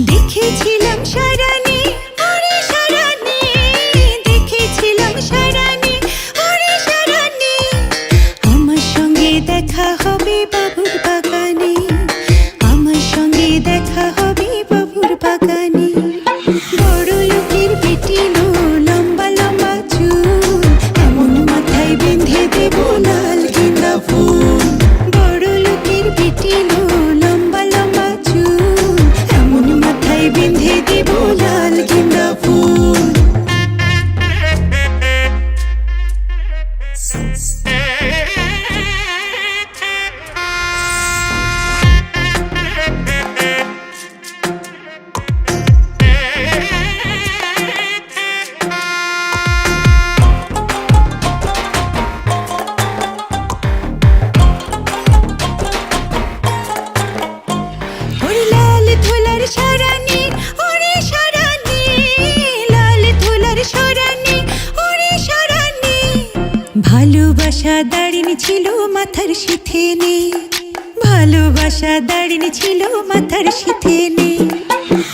দেখেছিলাম সারানি ওরে সারানি, দেখেছিলাম সারানি ওরে সারানি, আমার সঙ্গে দেখা হবে বাবুর বাগানে, আমার সঙ্গে দেখা হবে বাবুর বাগানে। বড় লোকের বেটি লো, লম্বা লম্বা চুল, এমন মাথায় বেঁধে দেব লাল গেঁদা ফুল। বড় লোকের বেটি লো, লম্বা লম্বা চুল, এমন মাথায় বেঁধে দেব লাল গেঁদা ফুল। ওরে লাল ধুলার সারানি ওরে সারানি, লাল ধুলার সারানি ওরে সারানি, ভালোবাসা দাঁড়িয়ে ছিল মাথার সিথে নেই, ভালোবাসা দাঁড়িয়ে ছিল মাথার সিথে নেই।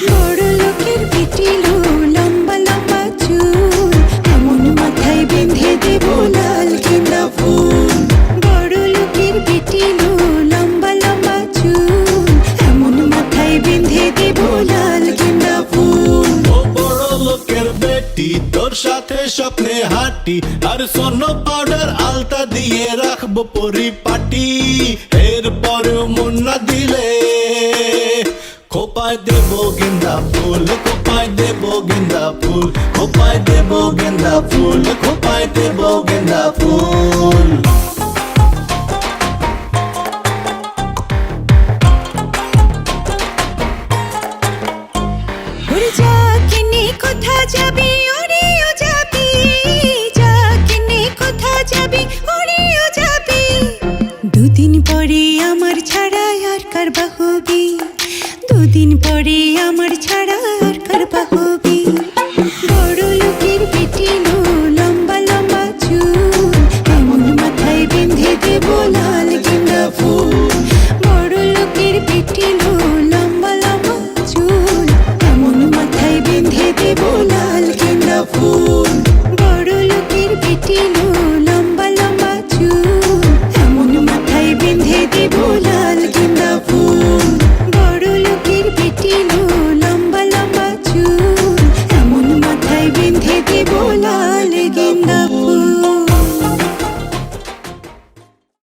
বড় লোকের বেটি লো, লম্বা লম্বা চুল, এমন মাথায় বেঁধে দেব লাল গেঁদা ফুল। বড় লোকের বেটি লো, লম্বা লম্বা চুল, এমন মাথায় বেঁধে দেব লাল গেঁদা ফুল। ও বড় লোকের বেটি, তোর সাথে স্বপ্নে হাঁটি, আর সোনো পাউডার আলতা দিয়ে রাখবো পরিপাটি। এরপরেও মন না দিলে খোপায় দেব গেন্দা ফুল, খোপায় দেব গেন্দা ফুল, খোপায় দেব গেন্দা ফুল, খোপায় দেব গেন্দা ফুল। ওরে যা কিনে কোথা যাবি ওরে ও যাবি, যা কিনে কোথা যাবি ওরে ও যাবি, দুদিন পরে আমার ছাড়া আর কার বাহবি, দুদিন পরে আমার ছাড়া আর কার বাহবি। বড় লোকের বেটি লো, লম্বা লম্বা চুল, এমন মাথায় বেঁধে দেব লাল গেঁদা ফুল। বড় লোকের বেটি লো, লম্বা লম্বা চুল, এমন মাথায় বেঁধে দেব লাল গেঁদা ফুল। বড় লোকের বেটি লো, লম্বা লম্বা চুল, এমন মাথায় বেঁধে দেব লাল গেঁদা ফুল। বড় লোকের বেটি লো, লম্বা লম্বা চুল, এমন মাথায় বেঁধে দেব লাল